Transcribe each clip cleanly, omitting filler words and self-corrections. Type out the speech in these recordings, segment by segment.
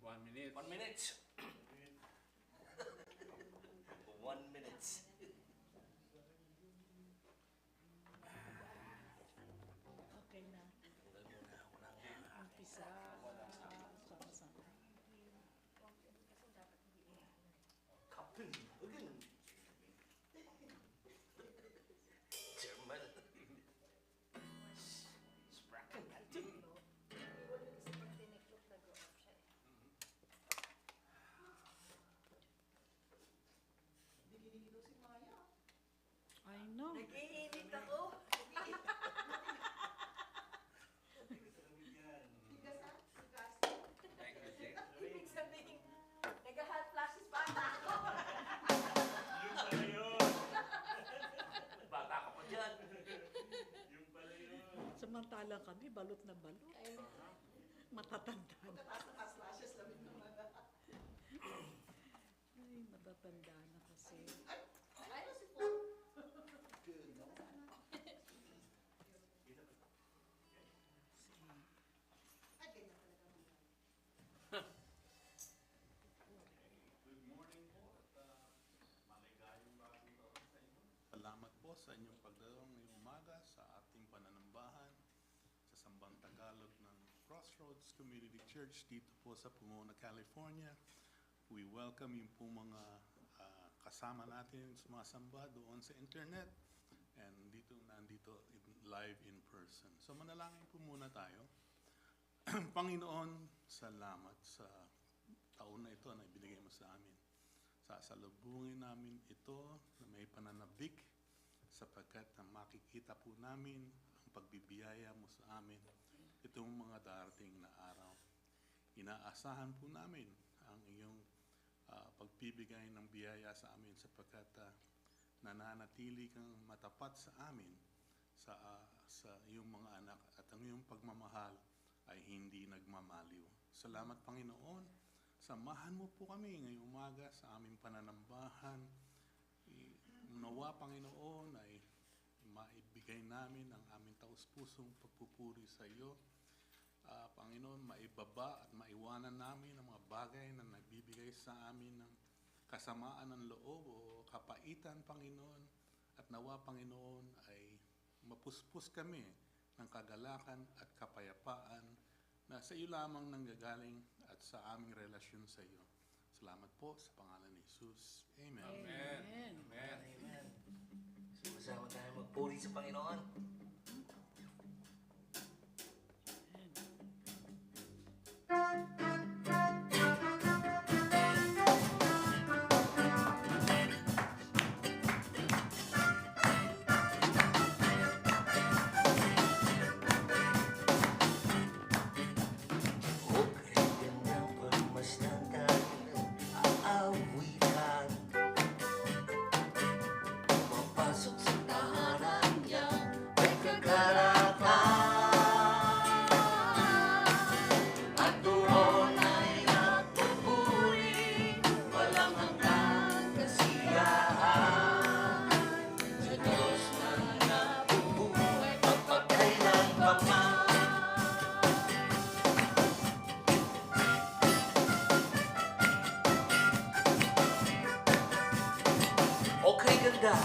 1 minute. 1 minute. 1 minute. Okay na. Tanggal muna ako ng Umpisa. Sama-sama. Kapten. Again. German. Spraken. I know. Nag-iinit ako. Thank you, Jake. Ibig sabihin, nag-hot flashes pa ako. Bata ka pa dyan. Samantalang kami, balot na balot. Matatanda na. Ay, matatanda na kasi. Ano si Paul? Good morning po at maligayang bagong taon sa inyo. Salamat po sa inyong pagdalaw ngayong umaga sa ating pananambahan sa Sambang Tagalog ng Crossroads Community Church dito po sa Pomona, California. We welcome yung po mga kasama natin sumasamba doon sa internet and nandito live in person. So manalangin po muna tayo. Panginoon, salamat sa taon na ito na ibinigay mo sa amin. Sasalubungin namin ito na may pananabik sapagkat na makikita po namin ang pagbibiyaya mo sa amin itong mga darating na araw. Inaasahan po namin ang iyong pagbibigay ng biyaya sa amin sapagkat nananatili kang matapat sa amin sa iyong mga anak at ang iyong pagmamahal ay hindi nagmamaliw. Salamat Panginoon. Samahan mo po kami ngayong umaga sa aming pananambahan. Nawa Panginoon ay maibigay namin ang aming taus-pusong pagpupuri sa iyo. Panginoon, maibaba at maiwanan namin ang mga bagay na nagbibigay sa amin ng kasamaan ng loob o kapaitan, Panginoon. At nawa, Panginoon, ay mapuspos kami ng kagalakan at kapayapaan na sa iyo lamang nanggagaling at sa aming relasyon sa iyo. Salamat po sa pangalan ni Jesus. Amen. Amen. Amen. Amen. Amen. Sama-sama tayo magpuri sa Panginoon. Okay, gandang pagmasdan tayo aawitan. Pumapasok sa tahanan niya, may kagalakan. At doon ay nagpupuri, walang hanggang kasiyahan. Sa Diyos na nabubuhay, magpagkailan pa man. Okay, ganda.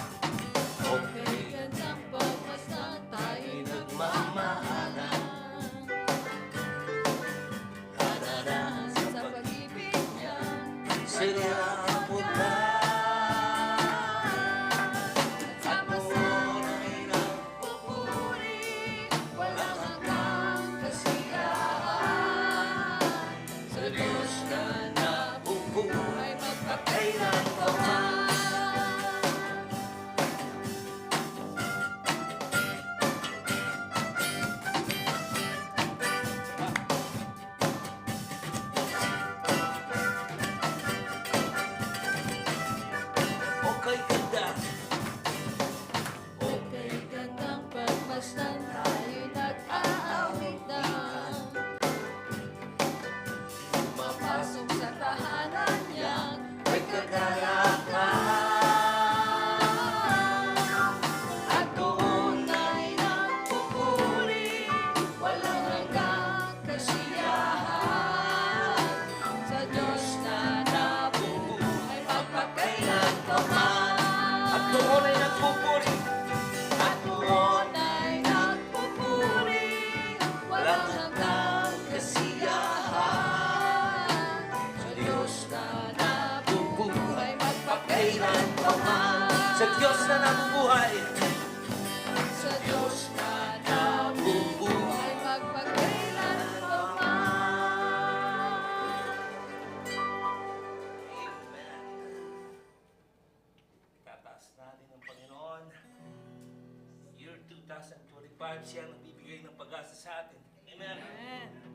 Okay, Gandang pagmasdan tayo'y nagmamahalan. Kadadaan sa pag-ibig niya. sila punta. At doon ay nagpupuri, walang hanggang kasiyahan. Sa Diyos na nabubuhay, magpakailan pa man. Sa Diyos na nabubuhay. Sa Diyos na nabubuhay. Magpagkailanman. Amen. Tataas natin ang Panginoon. Year 2025, siya ang nagbibigay ng pag-asa sa atin. Amen. Amen.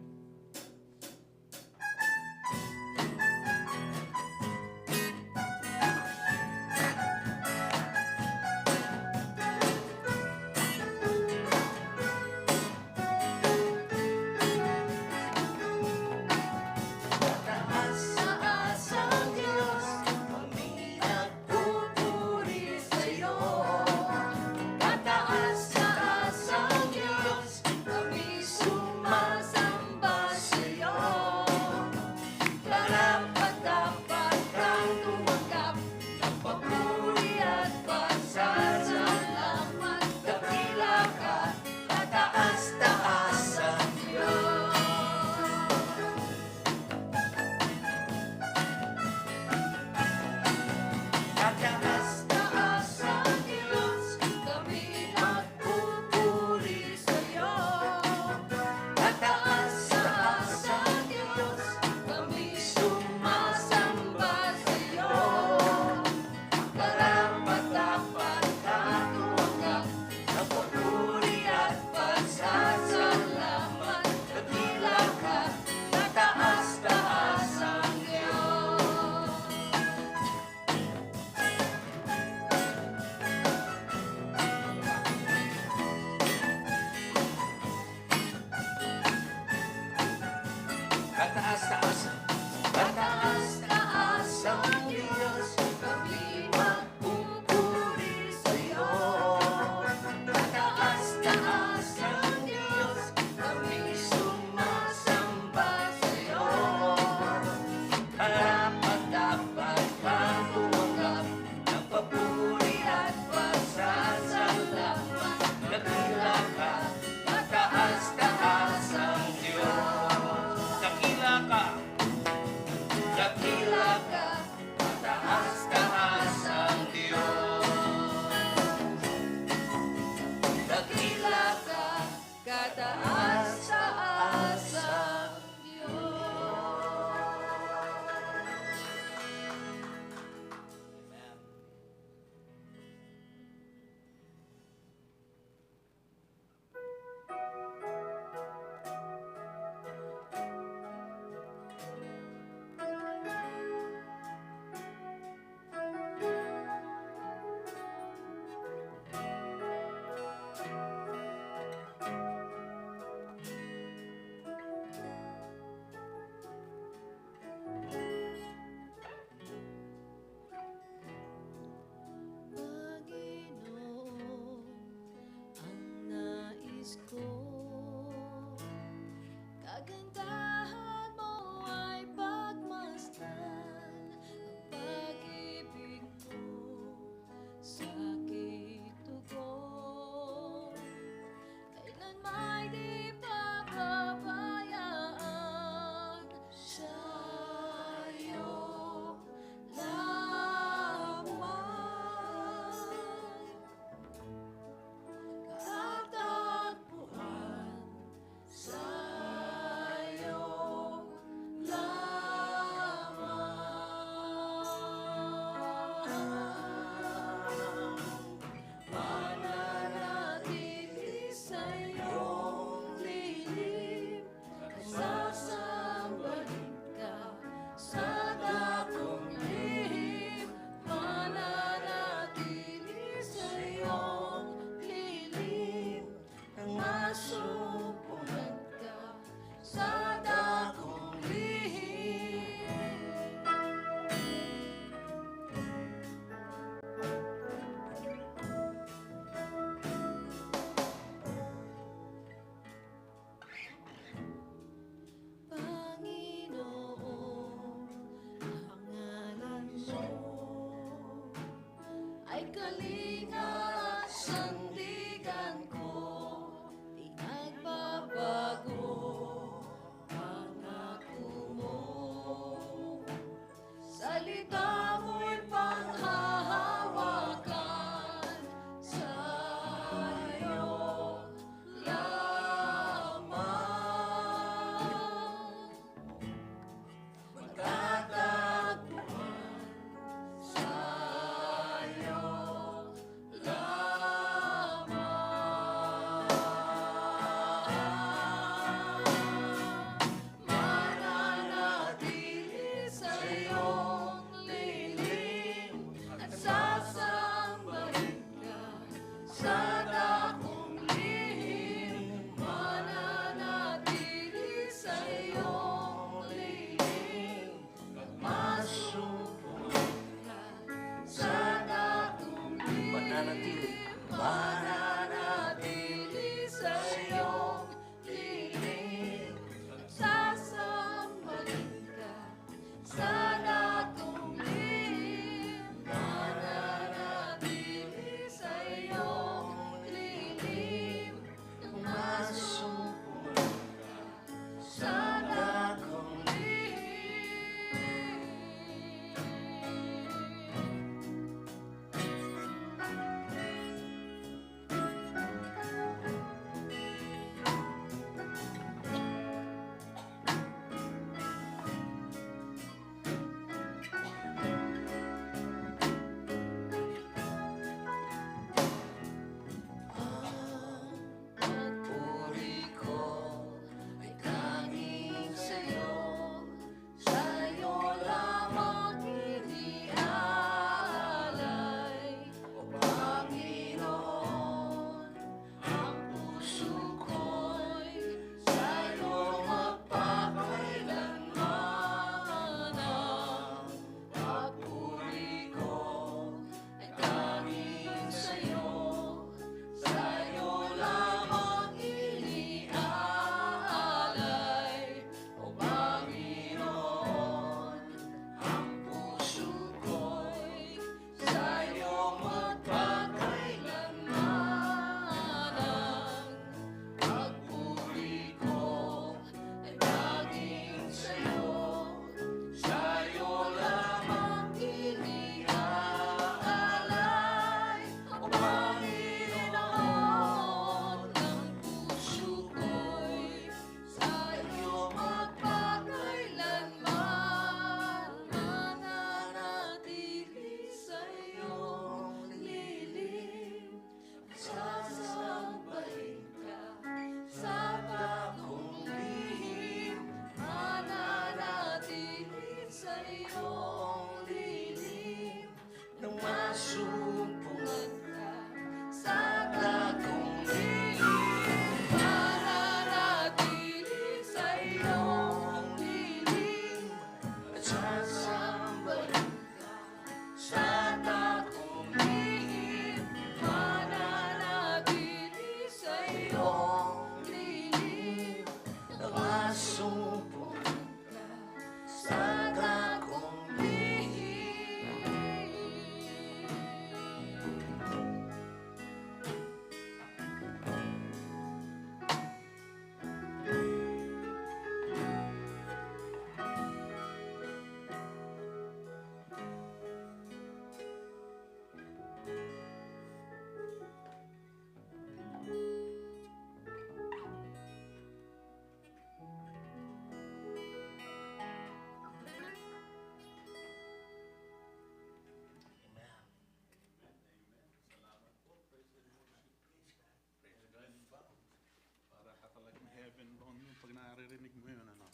pag naririnig mo yun, ano?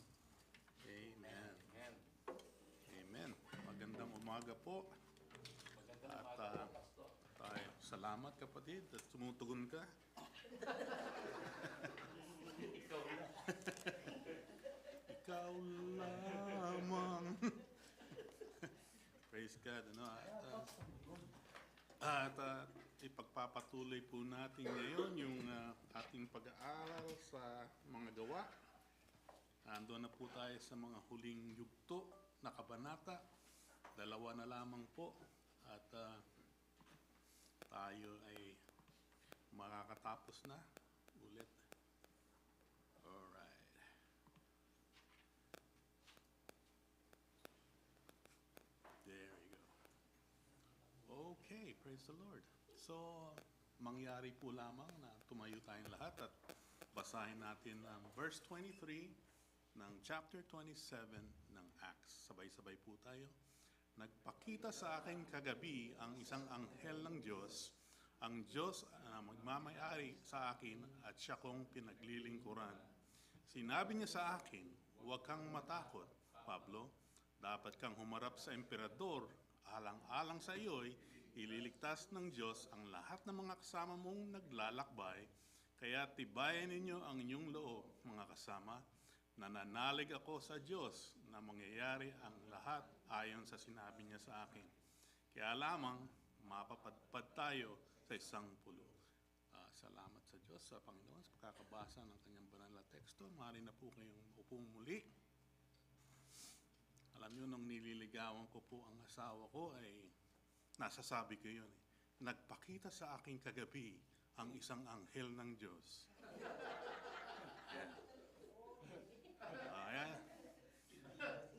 Amen. Amen. Amen. Magandang umaga po. Magandang At umaga po, Pastor. tayo, salamat kapatid at tumutugon ka. Ikaw na. Ikaw lamang. Praise God. Ano? Ipagpapatuloy po natin ngayon yung ating pag-aaral sa mga gawa. Ando na po tayo sa mga huling yugto na kabanata. 2 na lamang po. At tayo ay makakatapos na ulit. Alright. There we go. Okay, praise the Lord. So, mangyari po lamang na tumayo tayong lahat at basahin natin ang verse 23 ng chapter 27 ng Acts. Sabay-sabay po tayo. Nagpakita sa akin kagabi ang isang anghel ng Diyos, ang Diyos na magmamayari sa akin at siya kong pinaglilingkuran. Sinabi niya sa akin, huwag kang matakot, Pablo. Dapat kang humarap sa emperador. Alang-alang sa iyo'y ililigtas ng Diyos ang lahat ng mga kasama mong naglalakbay. Kaya tibayan ninyo ang inyong loob, mga kasama. Nananalig ako sa Diyos na mangyayari ang lahat ayon sa sinabi niya sa akin. Kaya lamang mapapadpad tayo sa isang pulo. Salamat sa Diyos, sa Panginoon, sa pagkakabasa ng kanyang banal na teksto. Maaari na po kayong upong muli. Alam niyo, nung nililigawan ko po ang asawa ko ay nasasabi ko yun. Nagpakita sa akin kagabi ang isang anghel ng Diyos. Ayan.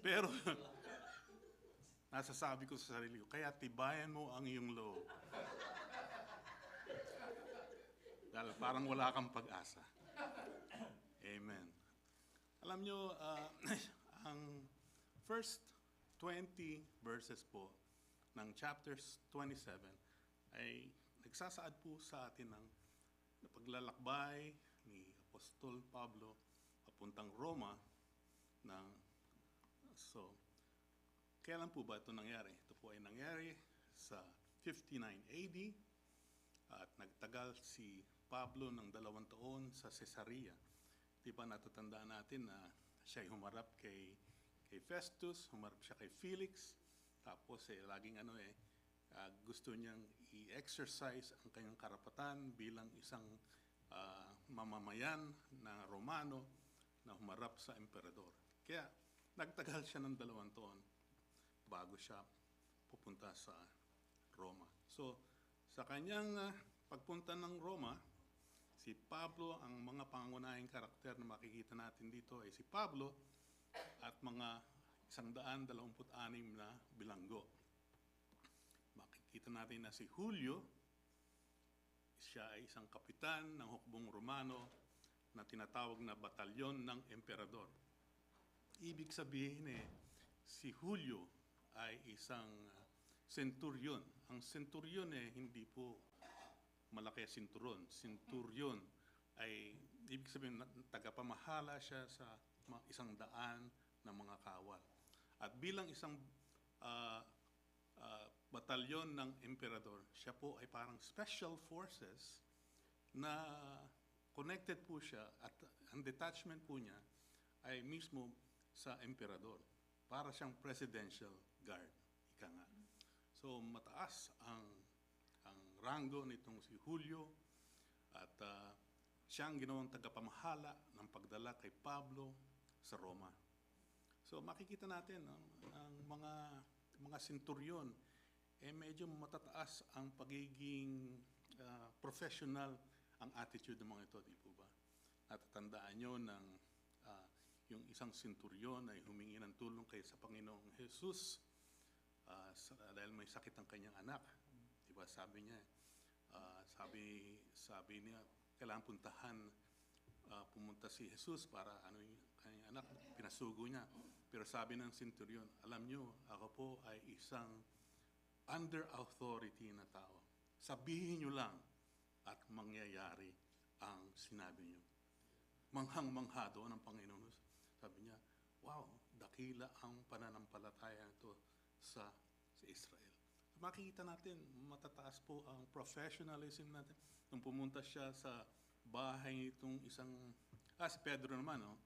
Pero, nasasabi ko sa sarili ko, kaya tibayan mo ang iyong loob. Dahil parang wala kang pag-asa. Amen. Alam nyo, ang first 20 verses po ng chapters 27 ay nagsasaad po sa atin ng paglalakbay ni Apostol Pablo papuntang Roma. Kailan po ba ito nangyari? Ito po ay nangyari sa 59 AD at nagtagal si Pablo ng 2 taon sa Caesarea. Di ba natatandaan natin na siya ay humarap kay Festus, humarap siya kay Felix, tapos laging gusto niyang i-exercise ang kanyang karapatan bilang isang mamamayan na Romano na humarap sa emperador. Kaya nagtagal siya ng 2 taon bago siya pupunta sa Roma. So, sa kanyang pagpunta ng Roma, si Pablo, ang mga pangunahing karakter na makikita natin dito ay si Pablo at mga 126 na bilanggo. Makikita natin na si Julio, siya ay isang kapitan ng hukbong Romano na tinatawag na batalyon ng emperador. Ibig sabihin si Julio ay isang centurion. Ang centurion hindi po malaki sinturon. Centurion ay ibig sabihin tagapamahala siya sa 100 na mga kawal. At bilang isang batalyon ng emperador, siya po ay parang special forces na connected po siya at ang detachment po niya ay mismo sa emperador. Para siyang presidential guard, ika nga. So mataas ang ranggo nitong si Julio at siya ang ginawang tagapamahala ng pagdala kay Pablo sa Roma. So makikita natin ang mga centurion medyo matataas ang pagiging professional ang attitude ng mga ito, di po ba? Natatandaan nyo ng yung isang centurion ay humingi ng tulong kay sa Panginoong Jesus dahil may sakit ang kanyang anak. Di ba? Sabi niya, sabi niya, kailangan pumunta si Jesus para yung kanyang anak, pinasugo niya. Pero sabi ng centurion, alam niyo, ako po ay isang under authority na tao. Sabihin niyo lang at mangyayari ang sinabi niyo. manghang-mangha doon ang Panginoon. Sabi niya, wow, dakila ang pananampalataya nito sa Israel. Makikita natin, matataas po ang professionalism natin. Nung pumunta siya sa bahay nitong si Pedro naman, no?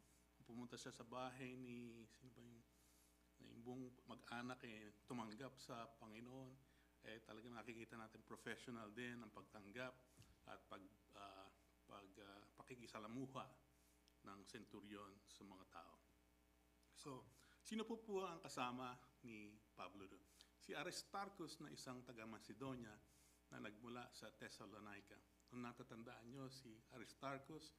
Pumunta siya sa bahay ni, sino ba yung buong mag-anak tumanggap sa Panginoon. Talagang nakikita natin professional din ang pagtanggap at pakikisalamuha ng centurion sa mga tao. So, sino po ang kasama ni Pablo doon? Si Aristarchus na isang taga-Macedonia na nagmula sa Thessalonica. Kung natatandaan nyo, si Aristarchus,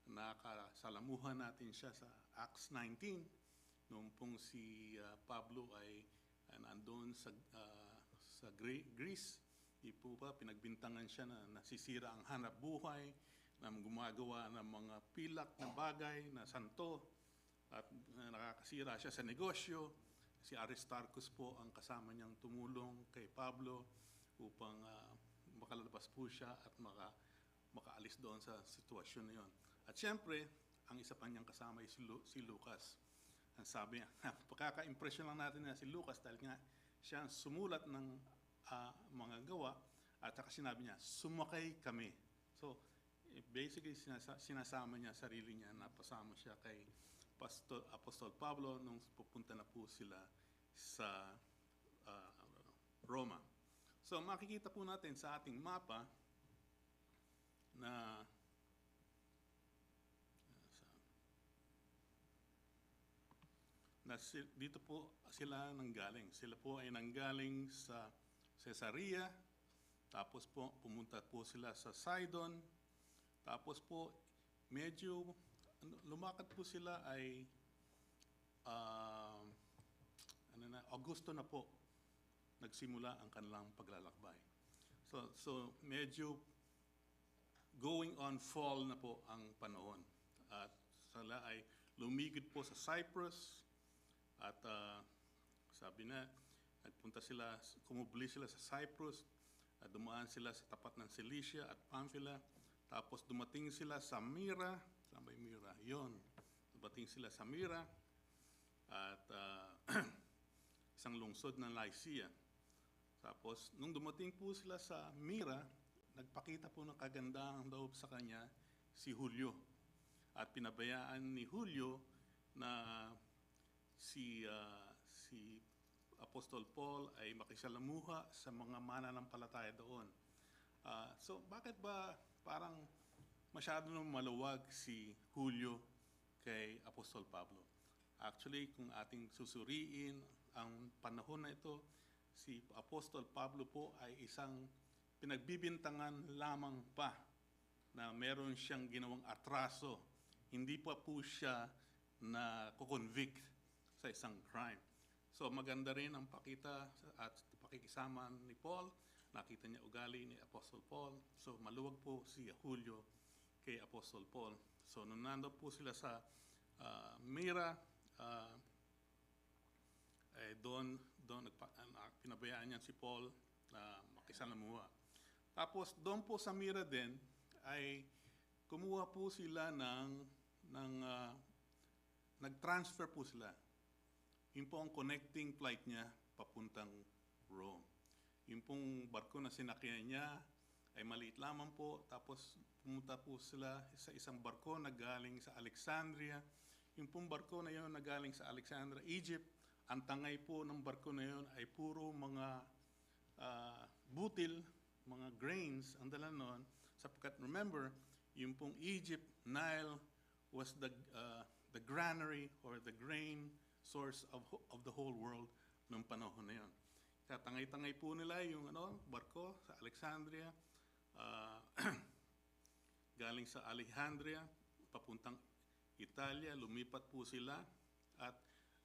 nakasalamuhan natin siya sa Acts 19, noong pong si Pablo ay nandoon sa Greece. Di po ba, pinagbintangan siya na nasisira ang hanap buhay, na gumagawa ng mga pilak na bagay na santo, at nakakasira siya sa negosyo. Si Aristarchus po ang kasama niyang tumulong kay Pablo upang makalabas po siya at makaalis doon sa sitwasyon na yon. At siyempre, ang isa pa niyang kasama ay si Lucas. Ang sabi niya, pagkaka-impression lang natin na si Lucas dahil nga siya ang sumulat ng mga gawa at saka sinabi niya, sumakay kami. So, basically, sinasama niya sarili niya na pasama siya kay Apostol Pablo nung pupunta na po sila sa Roma. So makikita po natin sa ating mapa na dito po sila nanggaling. Sila po ay nanggaling sa Caesarea, tapos po pumunta po sila sa Sidon, tapos po medyo lumakad po sila ay Augusto na po nagsimula ang kanilang paglalakbay. So medyo going on fall na po ang panahon. At sila ay lumigid po sa Cyprus at sabi na nagpunta sila, kumubli sila sa Cyprus at dumaan sila sa tapat ng Cilicia at Pamphylia. Tapos dumating sila sa Myra. Saan ba yung Myra? Yun. Dumating sila sa Myra at isang lungsod ng Lycia. Tapos, nung dumating po sila sa Myra, nagpakita po ng kagandahang loob sa kanya si Julio. At pinabayaan ni Julio na si Apostol Paul ay makisalamuha sa mga mananampalataya doon. So, bakit ba parang masyado nang maluwag si Julio kay Apostol Pablo? Actually, kung ating susuriin ang panahon na ito, si Apostol Pablo po ay isang pinagbibintangan lamang pa na meron siyang ginawang atraso. Hindi pa po siya na kukonvict sa isang crime. So maganda rin ang pakita at pakikisama ni Paul. Nakita niya ugali ni Apostol Paul. So maluwag po si Julio kay Apostol Paul. So nung nandun po sila sa Myra, doon pinabayaan niya si Paul na makisalamuha. Tapos doon po sa Myra din ay kumuha po sila nag-transfer po sila. Yun po ang connecting flight niya papuntang Rome. Yung pong barko na sinakyan niya ay maliit lamang po. Tapos pumunta po sila sa isang barko na galing sa Alexandria. Yung pong barko na yun na galing sa Alexandria, Egypt, ang tangay po ng barko na yun ay puro mga butil, mga grains ang dala noon. Sapagkat remember, yung pong Egypt, Nile was the granary or the grain source of the whole world noong panahon na yun. Tatangay-tangay po nila yung barko sa Alexandria, galing sa Alejandria, papuntang Italia, lumipat po sila. At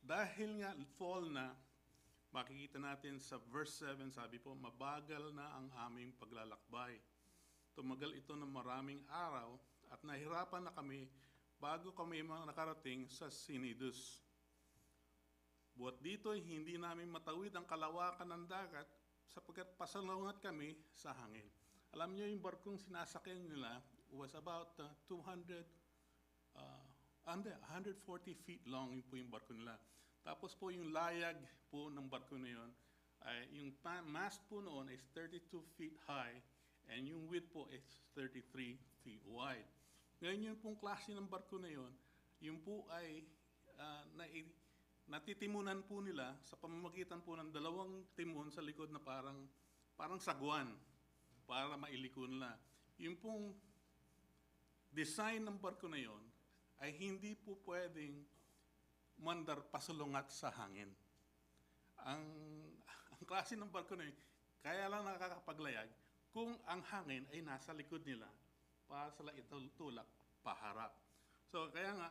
dahil nga fall na, makikita natin sa verse 7, sabi po, mabagal na ang aming paglalakbay. Tumagal ito ng maraming araw at nahirapan na kami bago kami nakarating sa Cnidus. Buat dito, hindi namin matawid ang kalawakan ng dagat sapagkat pasalungat kami sa hangin. Alam niyo yung barkong sinasakyan nila was about 200 Hindi, 140 feet long yun po yung barko nila. Tapos po yung layag po ng barko na yun, ay yung mast po noon is 32 feet high and yung width po is 33 feet wide. Ngayon yung pong klase ng barko na yun, yun po ay natitimunan po nila sa pamamagitan po ng dalawang timon sa likod na parang sagwan para mailiko nila. Yung pong design ng barko na yon ay hindi po pwedeng mandar pasalungat sa hangin. Ang klase ng barko na yun, kaya lang nakakapaglayag kung ang hangin ay nasa likod nila para sila itulak paharap. So kaya nga,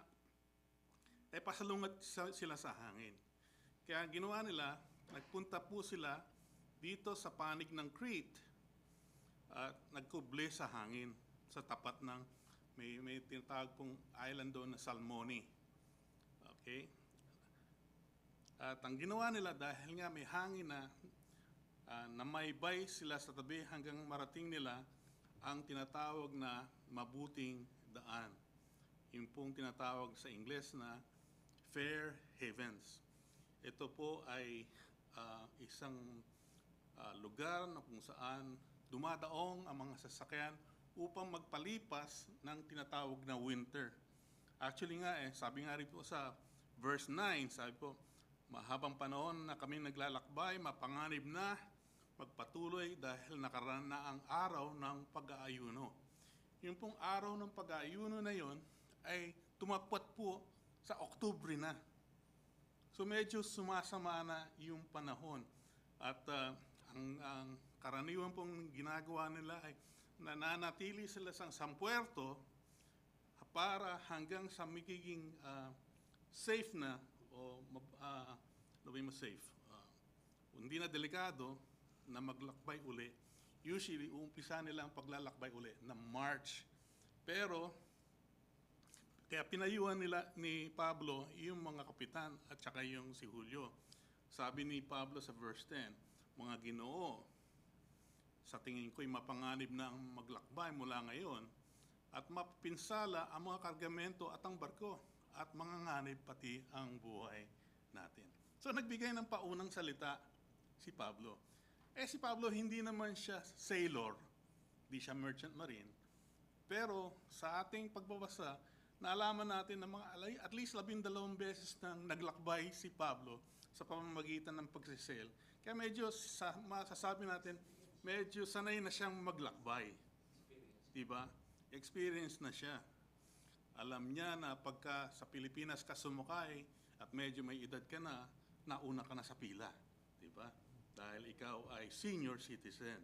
ay pasalungat sila sa hangin. Kaya ginawa nila, nagpunta po sila dito sa panig ng Crete at nagkuble sa hangin sa tapat ng may tinatawag pong island doon na Salmone. Okay? At ang ginawa nila dahil nga may hangin na namaybay sila sa tabi hanggang marating nila ang tinatawag na mabuting daan. Yung pong tinatawag sa Ingles na Fair Havens. Ito po ay isang lugar na kung saan dumadaong ang mga sasakyan upang magpalipas ng tinatawag na winter. Actually nga sabi nga rin po sa verse 9, sabi po, mahabang panahon na kami naglalakbay, mapanganib na, magpatuloy dahil nakaraan na ang araw ng pag-aayuno. Yung pong araw ng pag-aayuno na yon ay tumapat po sa Oktubre na. So medyo sumasama na yung panahon. At ang karaniwan pong ginagawa nila ay nananatili sila sa Puerto para hanggang sa magiging safe na o safe. Hindi na delikado na maglakbay uli. Usually, uumpisa nila ang paglalakbay uli na March. Pero, kaya pinayuhan nila ni Pablo yung mga kapitan at saka yung si Julio. Sabi ni Pablo sa verse 10, mga Ginoo, sa tingin ko'y mapanganib na ang maglakbay mula ngayon at mapinsala ang mga kargamento at ang barko at manganganib pati ang buhay natin. So nagbigay ng paunang salita si Pablo. Si Pablo hindi naman siya sailor, di siya merchant marine. Pero sa ating pagbabasa, naalaman natin na at least 12 beses nang naglakbay si Pablo sa pamamagitan ng pagsisail. Kaya medyo masasabi natin, medyo sanay na siyang maglakbay. Diba? Experience na siya. Alam niya na pagka sa Pilipinas ka sumakay at medyo may edad ka na, nauna ka na sa pila. Diba? Dahil ikaw ay senior citizen.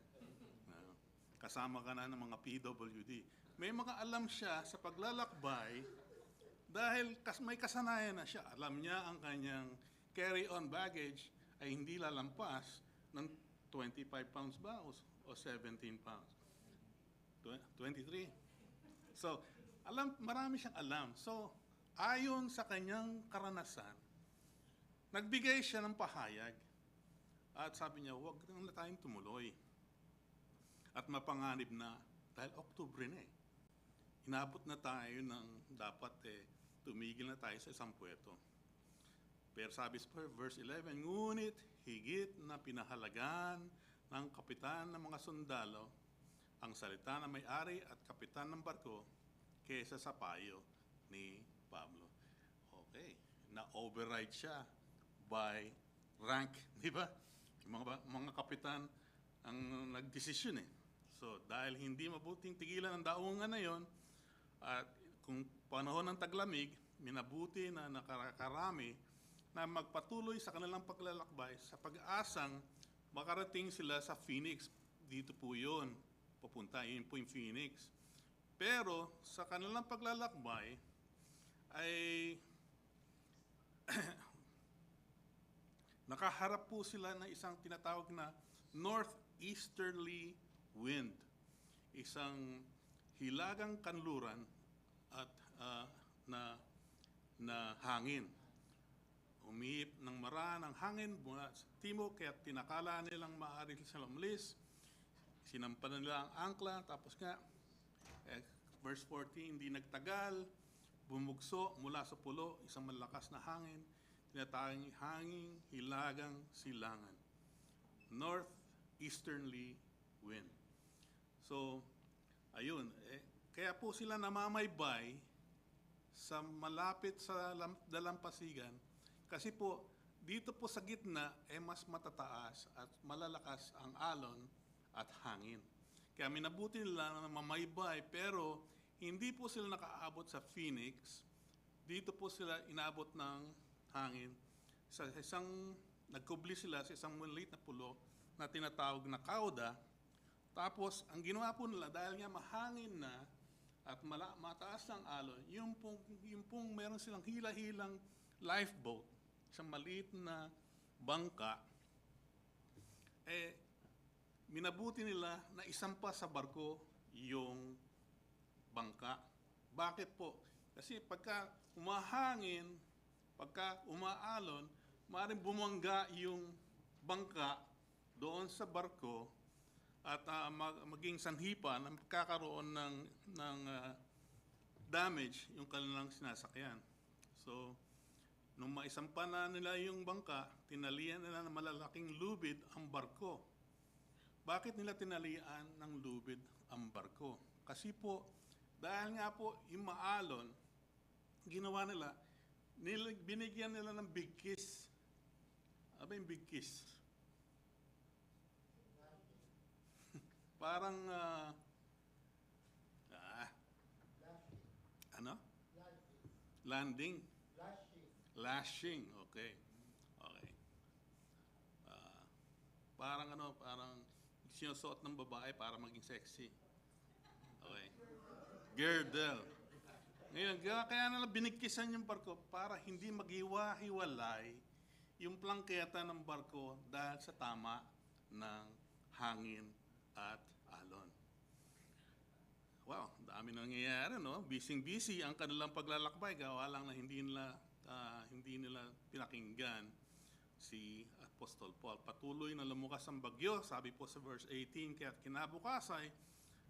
Kasama ka na ng mga PWD. May mga alam siya sa paglalakbay dahil may kasanayan na siya. Alam niya ang kanyang carry-on baggage ay hindi lalampas ng 25 pounds ba o 17 pounds? 23. So, marami siyang alam. So, ayon sa kanyang karanasan, nagbigay siya ng pahayag. At sabi niya, huwag na tayong tumuloy. At mapanganib na, dahil Oktubre na Inabot na tayo ng dapat tumigil na tayo sa isang puerto. Pero sabi sa verse 11, ngunit higit na pinahalagaan ng kapitan ng mga sundalo ang salita ng may-ari at kapitan ng barko kaysa sa payo ni Pablo. Okay, na-override siya by rank, di ba? Yung mga kapitan ang nagdesisyon So, dahil hindi mabuting tigilan ang daungan na yon, at kung panahon ng taglamig, minabuti na nakakarami na magpatuloy sa kanilang paglalakbay sa pag-asang makarating sila sa Phoenix. Dito po yun, papunta, yun po yung Phoenix. Pero sa kanilang paglalakbay ay nakaharap po sila ng isang tinatawag na northeasterly wind. Isang hilagang kanluran at na hangin. Umihip ng mara ng hangin mula sa timog, kaya tinakala nilang maaari silang umalis. Sinampanan nila ang angkla, tapos nga, verse 14, hindi nagtagal, bumugso mula sa pulo, isang malakas na hangin, tinatawag hanging hilagang silangan. Northeasterly wind. So, ayun, kaya po sila namamaybay sa malapit sa dalampasigan kasi po dito po sa gitna mas matataas at malalakas ang alon at hangin. Kaya minabuti nila na mamaybay pero hindi po sila nakaabot sa Phoenix. Dito po sila inaabot ng hangin. Nagkubli sila sa isang maliit na pulo na tinatawag na Cauda. Tapos, ang ginawa po nila, dahil nga mahangin na at mataas ang alon, yung pong meron silang hila-hilang lifeboat, isang maliit na bangka, minabuti nila na isampa sa barko yung bangka. Bakit po? Kasi pagka umahangin, pagka umaalon, maaaring bumangga yung bangka doon sa barko at maging sanhipa na magkakaroon ng damage yung kanilang sinasakyan. So, nung maisampa na nila yung bangka, tinalian nila ng malalaking lubid ang barko. Bakit nila tinalian ng lubid ang barko? Kasi po, dahil nga po yung maalon, ginawa nila, binigyan nila ng big kiss. Ano ba yung big kiss? Parang, ano? Landing. Lashing, okay. Okay. Parang sinusuot ng babae para maging sexy. Okay. Girdle. Ngayon, kaya nila binigkisan yung barko para hindi maghiwa-hiwalay yung plangketa ng barko dahil sa tama ng hangin at alon. Wow, dami nangyayari, no? Busy-busy ang kanilang paglalakbay. Gawa lang na hindi nila pinakinggan si Apostol Paul. Patuloy na lumukas ang bagyo, sabi po sa verse 18, kaya't kinabukasan,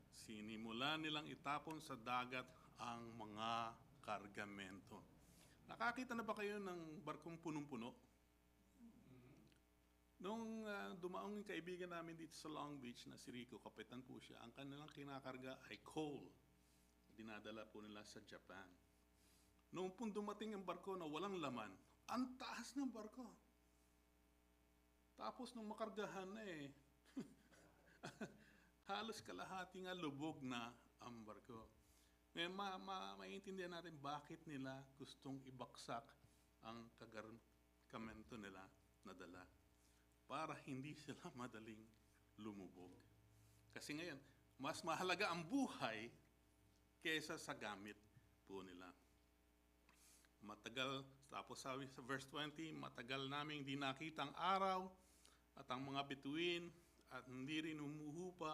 sinimulan nilang itapon sa dagat ang mga kargamento. Nakakita na ba kayo ng barkong punong-puno? Nung dumaong yung kaibigan namin dito sa Long Beach na si Rico, kapitan po siya, ang kanilang kinakarga ay coal. Dinadala po nila sa Japan. Noong pong dumating ang barko na walang laman, ang taas ng barko. Tapos nung makargahan na halos kalahati nga lubog na ang barko. Ngayon, maiintindihan natin bakit nila gustong ibaksak ang kargamento nila na dala para hindi sila madaling lumubog. Kasi ngayon, mas mahalaga ang buhay kaysa sa gamit po nila. Matagal, tapos sabi sa verse 20, matagal naming di nakita ang araw at ang mga bituin at hindi rin humuhupa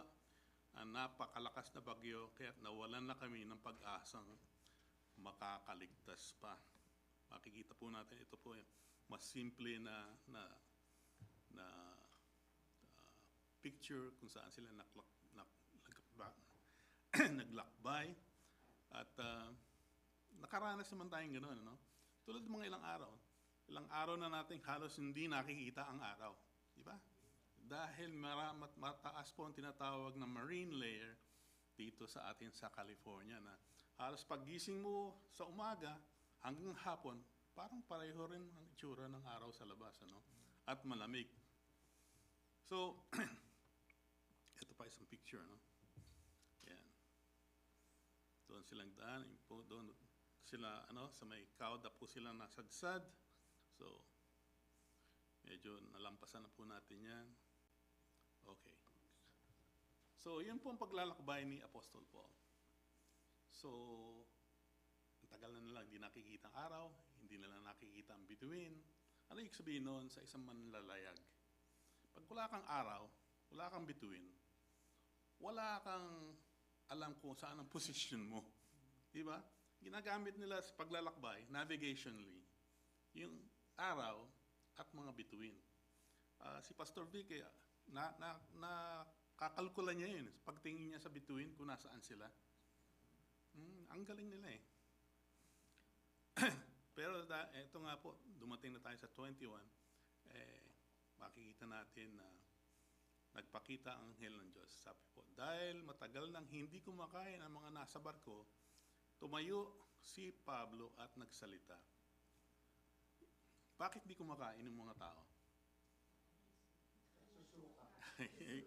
ang napakalakas na bagyo kaya't nawalan na kami ng pag-asang makakaligtas pa. Makikita po natin ito po yung mas simple na picture kung saan sila naglakbay at nakaranas naman tayong gano'n, no? Tulad ng mga ilang araw na natin halos hindi nakikita ang araw, di ba? Dahil mataas po ang tinatawag na marine layer dito sa atin sa California na halos paggising mo sa umaga hanggang hapon, parang pareho rin ang itsura ng araw sa labas, ano? At malamig. So, ito pa isang picture, no? Yan. Doon silang daan, doon sila, sa may Cauda po sila nasadsad. So, medyo nalampasan na po natin yan. Okay. So, yun po ang paglalakbay ni Apostol Paul. So, ang tagal na nila hindi nakikita ang araw, hindi nila nakikita ang bituin. Ano ibig sabihin noon sa isang manlalayag? Pag wala kang araw, wala kang bituin, wala kang alam kung saan ang position mo. Di ba? Ginagamit nila sa paglalakbay, navigationally, yung araw at mga bituin. Si Pastor Vic, nakakalkula niya yun. Pagtingin niya sa bituin kung nasaan sila. Ang galing nila eh. Pero ito nga po, dumating na tayo sa 21, makikita natin na nagpakita ang anghel ng Diyos. Sabi po, dahil matagal nang hindi kumakain ang mga nasa barko, tumayo si Pablo at nagsalita. Bakit di kumakain ng mga tao?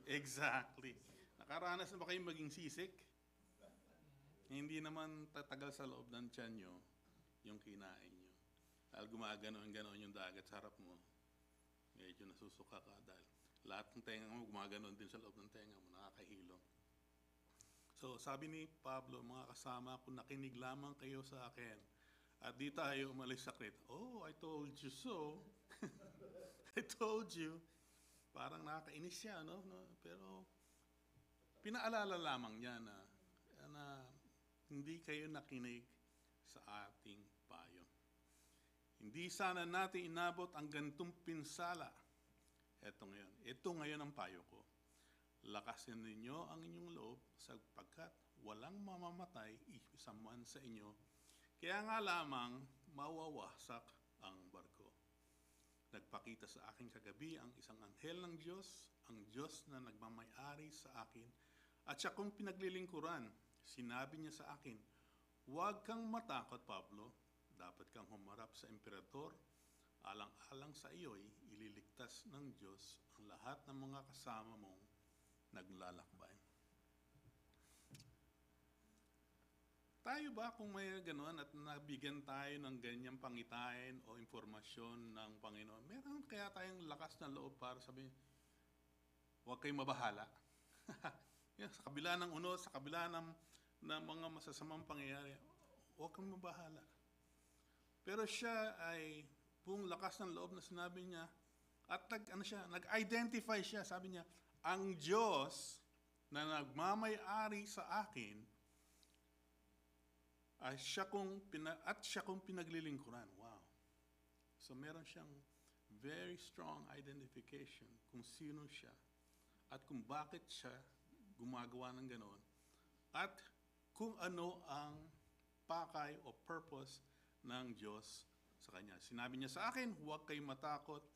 Exactly. Nakaranas na ba kayong maging sisik? Hindi naman tatagal sa loob ng tiyan nyo yung kinain nyo. Dahil gumaganon-ganon yung dagat sa harap mo, medyo nasusuka ka dahil lahat ng tenga mo gumaganon din sa loob ng tenga mo, nakakahilo. So sabi ni Pablo, mga kasama ko, nakinig lamang kayo sa akin. At di tayo umalis sa Crete. Oh, I told you so. I told you. Parang nakakainis siya, no? Pero pinaalala lamang niya na hindi kayo nakinig sa ating payo. Hindi sana natin inabot ang ganitong pinsala. Ito ngayon ang payo ko. Lakasin ninyo ang inyong loob sapagkat walang mamamatay isa man sa inyo. Kaya nga lamang mawawasak ang barko. Nagpakita sa akin kagabi ang isang anghel ng Diyos, ang Diyos na nagmamay-ari sa akin, at siya kong pinaglilingkuran. Sinabi niya sa akin, huwag kang matakot, Pablo. Dapat kang humarap sa emperador. Alang-alang sa iyo'y ililigtas ng Diyos ang lahat ng mga kasama mong naglalakbay. Tayo ba kung may gano'n at nabigyan tayo ng ganyang pangitain o informasyon ng Panginoon, meron kaya tayong lakas na loob para sabihin, huwag kayong mabahala. Sa kabila ng unos, sa kabila ng mga masasamang pangyayari, huwag kang mabahala. Pero siya ay buong lakas ng loob na sinabi niya, at nag-identify siya, sabi niya, ang Diyos na nagmamay-ari sa akin, ay siya kong pinaglilingkuran. Wow. So meron siyang very strong identification kung sino siya at kung bakit siya gumagawa ng ganoon at kung ano ang pakay o purpose ng Diyos sa kanya. Sinabi niya sa akin, huwag kayong matakot,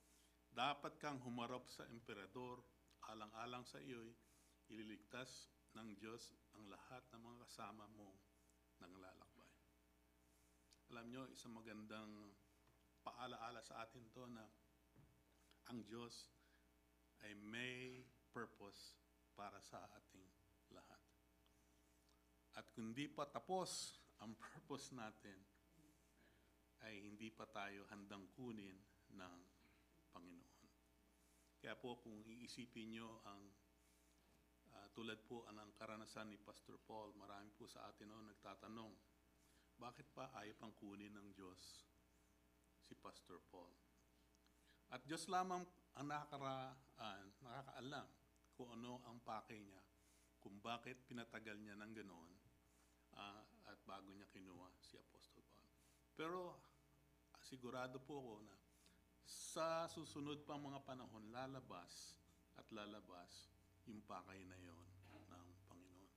dapat kang humarap sa emperador, alang-alang sa iyo'y ililigtas ng Diyos ang lahat ng mga kasama mong nanglalakbay. Alam nyo, isang magandang paalaala sa atin to na ang Diyos ay may purpose para sa ating lahat. At kung di pa tapos ang purpose natin, ay hindi pa tayo handang kunin ng Panginoon. Kaya po kung iisipin nyo ang tulad po ang karanasan ni Pastor Paul, marami po sa atin nagtatanong, bakit pa ayaw pang kunin ng Diyos si Pastor Paul? At Diyos lamang ang nakakaalam kung ano ang pakay niya, kung bakit pinatagal niya ng ganoon, at bago niya kinuha si Apostol Paul. Pero sigurado po ako na sa susunod pang mga panahon, lalabas yung pakay na yon ng Panginoon.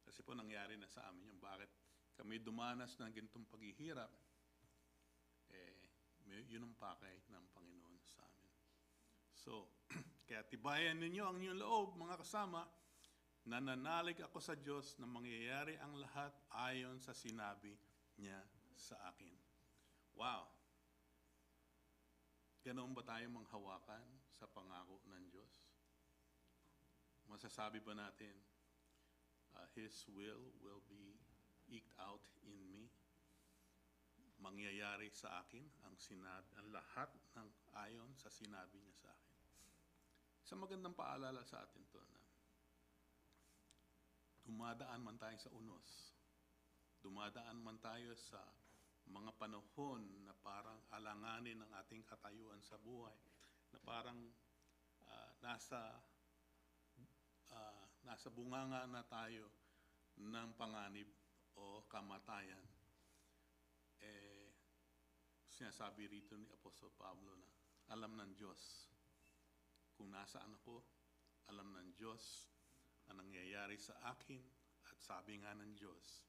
Kasi po nangyari na sa amin yung bakit kami dumanas ng ganitong paghihirap, yun ang pakay ng Panginoon sa amin. So, kaya tibayan ninyo ang inyong loob, mga kasama, nananalig ako sa Diyos na mangyayari ang lahat ayon sa sinabi niya sa akin. Wow! Ganoon ba tayo manghawakan sa pangako ng Diyos? Masasabi ba natin, His will be eked out in me? Mangyayari sa akin ang lahat ng ayon sa sinabi niya sa akin. Sa magandang paalala sa atin to na dumadaan man tayo sa unos, dumadaan man tayo sa mga panahon na parang alanganin ng ating katayuan sa buhay, na parang nasa bunganga na tayo ng panganib o kamatayan, sinasabi rito ni Apostol Pablo na alam ng Diyos kung nasaan ako, alam ng Diyos ang nangyayari sa akin, at sabi nga ng Diyos,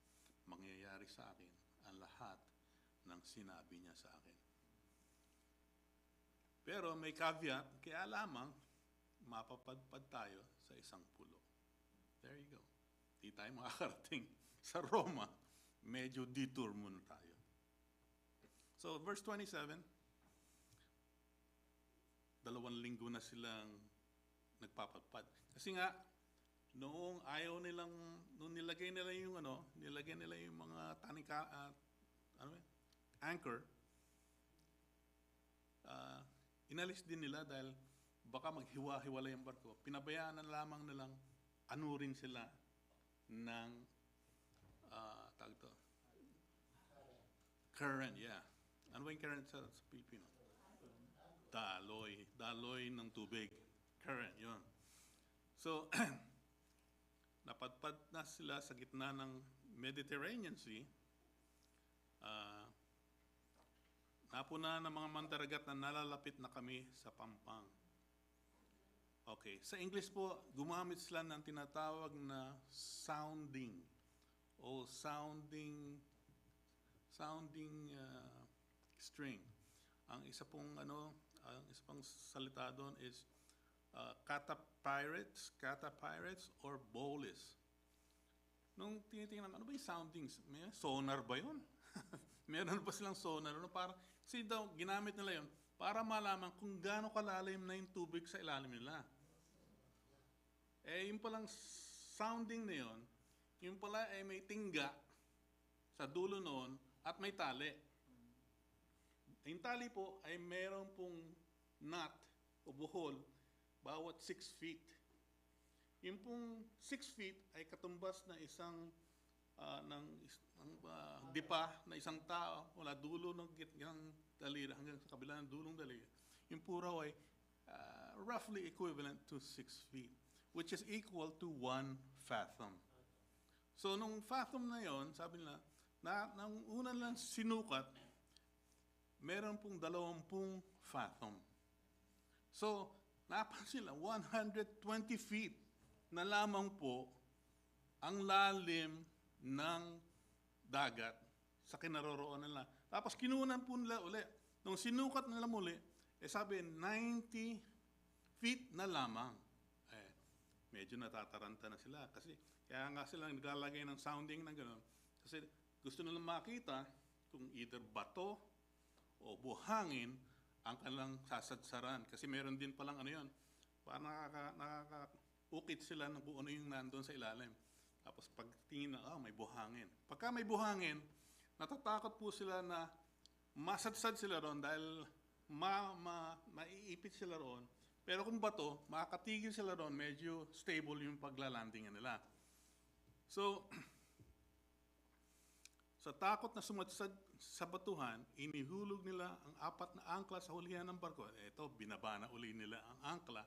mangyayari sa akin ang lahat ng sinabi niya sa akin. Pero may caveat, kaya lamang mapapadpad tayo sa isang pulo. There you go. Di tayo makakarating sa Roma. Medyo detour muna tayo. So, verse 27, 2 linggo na silang nagpapadpad. Kasi nga, noong ayaw nilang, nung nilagay nila yung mga anchor, inalis din nila dahil baka maghiwa-hiwalay ang barko. Pinabayaan na lamang nilang anurin sila ng tawag to? Current, yeah. Ano ba yung current sa Pilipino? Daloy ng tubig. Current, yun. So, napadpad na sila sa gitna ng Mediterranean Sea. Napuna ng mga mandaragat na nalalapit na kami sa Pampang. Okay, sa English po, gumamit sila ng tinatawag na sounding o sounding string. Ang isa pong salita doon is catapirates or bowlers. Nung tinitingnan, ano ba yung soundings? May sonar ba yun? Meron pa silang sonar. Kasi daw, ginamit nila yun para malaman kung gaano kalalim na yung tubig sa ilalim nila. Yung palang sounding na yun, yung pala ay may tingga sa dulo noon at may tali. Yung tali po ay meron pong knot o buhol bawat 6 feet. Yung pong 6 feet ay katumbas na isang dipa na isang tao mula dulo ng daliri hanggang sa kabila ng dulong daliri. Yung puraw ay roughly equivalent to 6 feet, which is equal to 1 fathom. So nung fathom na yon, sabi nila, nang una lang sinukat, meron pong 20 fathom. So, napansin nila, 120 feet na lamang po ang lalim ng dagat sa kinaroroonan nila. Tapos kinunan po nila uli. Nung sinukat nila muli, sabi 90 feet na lamang. Medyo natataranta na sila kasi kaya nga sila naglalagay ng sounding ng gano'n. Kasi gusto nilang makita kung either bato o buhangin ang kanilang sasadsaran. Kasi meron din palang ano yun, parang nakaka-ukit sila ng kung ano yung nandun sa ilalim. Tapos pagtingin na, may buhangin. Pagka may buhangin, natatakot po sila na masadsad sila ron dahil maiipit sila ron. Pero kung bato, makakatigil sila ron, medyo stable yung paglalandingan nila. So, sa takot na sumadsad sa batuhan, inihulog nila ang 4 na angkla sa hulihan ng barko. Ito, binaba na uli nila ang angkla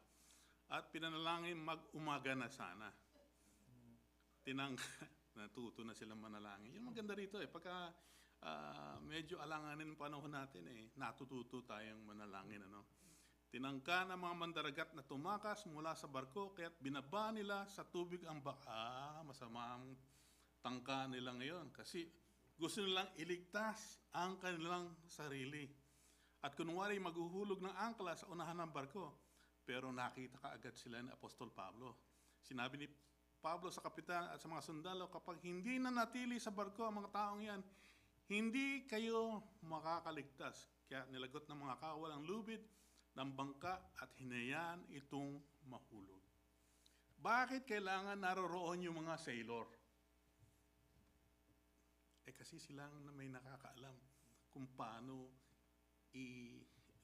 at pinanalangin mag-umaga na sana. Natuto na silang manalangin. Yung maganda rito pagka medyo alanganin ng panahon natin natututo tayong manalangin. Tinangka ng mga mandaragat na tumakas mula sa barko kaya't binaba nila sa tubig ang baka. Masama ang tangka nila ngayon kasi gusto nilang iligtas ang kanilang sarili. At kunwari maghuhulog ng angkla sa unahan ng barko, pero nakita kaagad sila ni Apostol Pablo. Sinabi ni Pablo sa kapitan at sa mga sundalo, kapag hindi na natili sa barko ang mga taong yan, hindi kayo makakaligtas. Kaya nilagot ng mga kawalang lubid ng bangka at hinayaan itong mahulog. Bakit kailangan naroroon yung mga sailor? Kasi silang may nakakaalam kung paano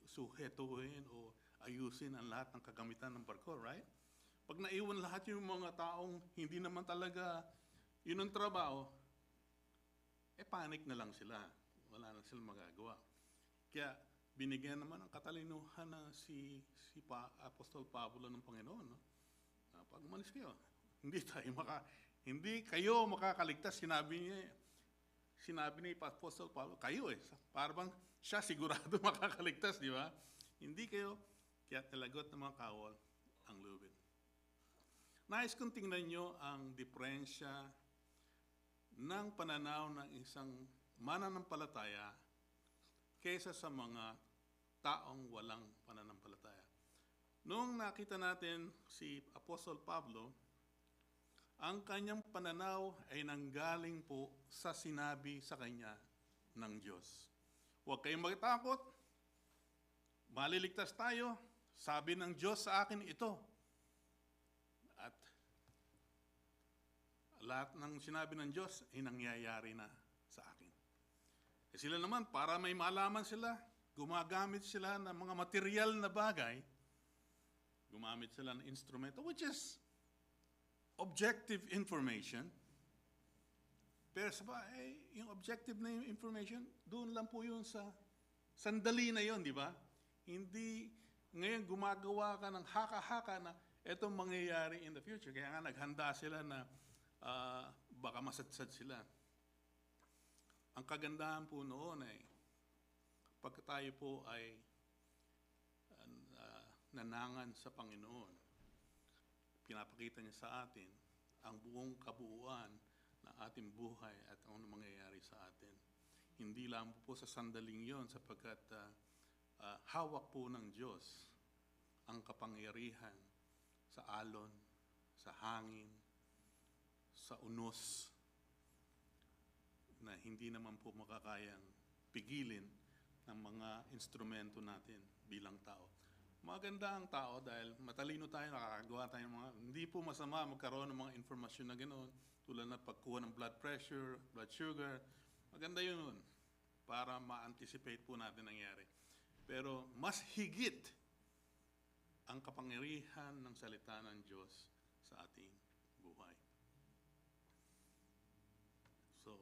isuhetuhin o ayusin ang lahat ng kagamitan ng barko, right? Pag naiwan lahat yung mga taong hindi naman talaga yun ang trabaho, panic na lang sila. Wala na silang magagawa. Kaya binigyan naman ng katalinuhan na si Apostol Pablo ng Panginoon. No? Pag umalis kayo, hindi kayo makakaligtas. Sinabi ni Apostol Pablo, kayo parang siya sigurado makakaligtas, di ba? Hindi kayo, kaya talagot ng mga kawal ang lubid. Nais kong tingnan nyo ang diferensya ng pananaw ng isang mananampalataya kaysa sa mga taong walang pananampalataya. Noong nakita natin si Apostol Pablo, ang kanyang pananaw ay nanggaling po sa sinabi sa kanya ng Diyos. Huwag kayong magtakot, maliligtas tayo, sabi ng Diyos sa akin ito. At lahat ng sinabi ng Diyos ay nangyayari na sa akin. Sila naman, para may malaman sila, gumagamit sila ng mga material na bagay, gumamit sila ng instrumento, which is objective information. Pero yung objective na yung information, doon lang po yun sa sandali na yun, di ba? Hindi ngayon gumagawa ka ng haka-haka na itong mangyayari in the future. Kaya nga naghanda sila na baka masadsad sila. Ang kagandahan po noon ay pag tayo po ay nanangan sa Panginoon, pinapakita niya sa atin ang buong kabuuan ng ating buhay at ano mangyayari sa atin. Hindi lang po sa sandaling yon, sapagkat hawak po ng Diyos ang kapangyarihan sa alon, sa hangin, sa unos, na hindi naman po makakayang pigilin ng mga instrumento natin bilang tao. Maganda ang tao dahil matalino tayo, nakakagawa tayo ng mga, hindi po masama magkaroon ng mga informasyon na ganoon, tulad na pagkuha ng blood pressure, blood sugar. Maganda yun para ma-anticipate po natin nangyari. Pero mas higit ang kapangyarihan ng salita ng Diyos sa ating buhay. So,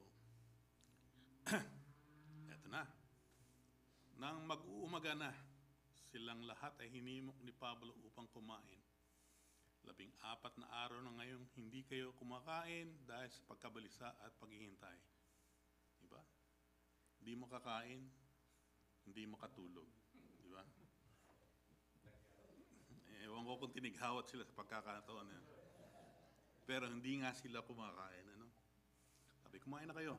eto na. Nang mag-uumaga na, silang lahat ay hinimok ni Pablo upang kumain. 14 na araw na ngayong hindi kayo kumakain dahil sa pagkabalisa at paghihintay. Diba? Hindi mo kakain, hindi mo katulog. Diba? Ewan ko kung tinighawat sila sa pagkakataon yan. Pero hindi nga sila kumakain. Ano? Sabi, kumain na kayo.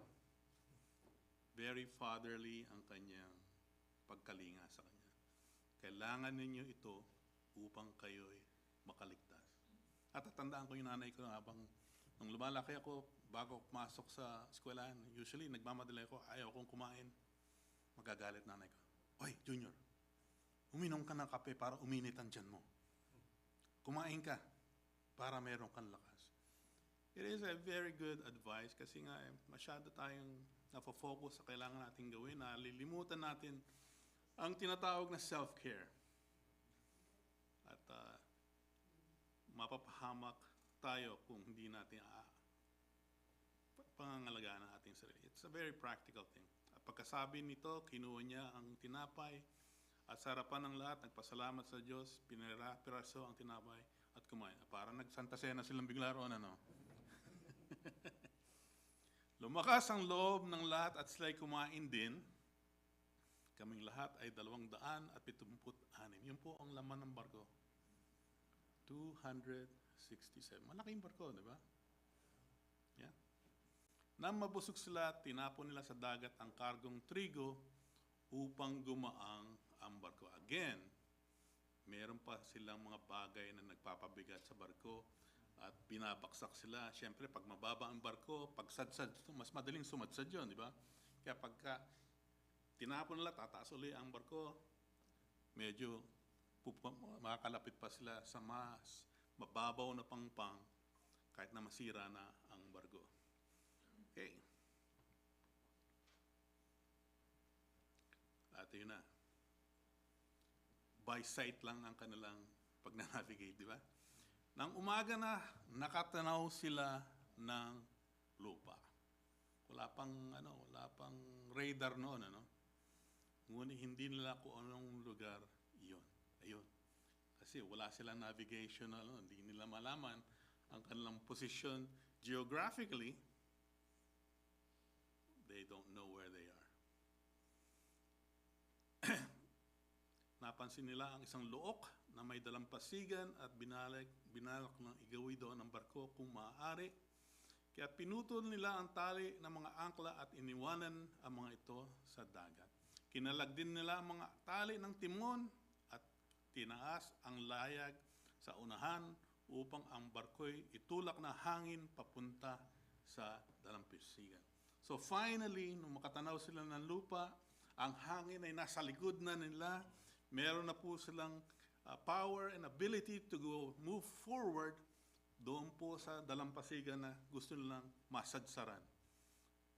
Very fatherly ang kanyang pagkalinga sa kanya. Kailangan ninyo ito upang kayo'y makaligtas. At tatandaan ko yung nanay ko habang nung lumalaki ako, bago pumasok sa eskwelahan, usually nagmamadali ako, ayaw kong kumain. Magagalit nanay ko. Oy, Junior, uminom ka ng kape para uminit ang tiyan mo. Kumain ka para meron kang lakas. It is a very good advice kasi nga masyado tayong napofocus sa kailangan natin gawin, nalilimutan natin ang tinatawag na self-care. At mapapahamak tayo kung hindi natin pangangalagaan ang ating sarili. It's a very practical thing. At pagkasabi nito, kinuha niya ang tinapay at sa harapan ng lahat, nagpasalamat sa Diyos, piniraso ang tinapay at kumain. Parang nagsanta Cena silang bigla roon, ano? Lumakas ang loob ng lahat at sila'y kumain din. Kaming lahat ay 276. Yun po ang laman ng barko. 267. Malaking barko, di ba? Yeah. Nang mabusog sila, tinapon nila sa dagat ang kargong trigo upang gumaang ang barko. Again, meron pa silang mga bagay na nagpapabigat sa barko at binabaksak sila. Siyempre, pag mababa ang barko, pag sadsad, mas madaling sumadsad yun, di ba? Kaya pagka tinapon nila, tataas uli ang barko, medyo makakalapit pa sila sa mas mababaw na pangpang kahit na masira na ang barko. Okay. At yun na. By sight lang ang kanilang pag-navigate, di ba? Nang umaga na, nakatanaw sila ng lupa. Wala pang radar noon, ano? Ngunit hindi nila kung anong lugar iyon. Ayun. Kasi wala silang navigation, hindi nila malaman ang kanilang position geographically. They don't know where they are. Napansin nila ang isang look na may dalampasigan at binalak ng igawi doon ang barko kung maaari. Kaya pinutol nila ang tali ng mga angkla at iniwanan ang mga ito sa dagat. Kinalag din nila ang mga tali ng timon at tinaas ang layag sa unahan upang ang barko'y itulak na hangin papunta sa dalampasigan. So finally, nung makatanaw sila ng lupa, ang hangin ay nasa likod na nila. Meron na po silang power and ability to move forward doon po sa dalampasigan na gusto nilang masadsaran.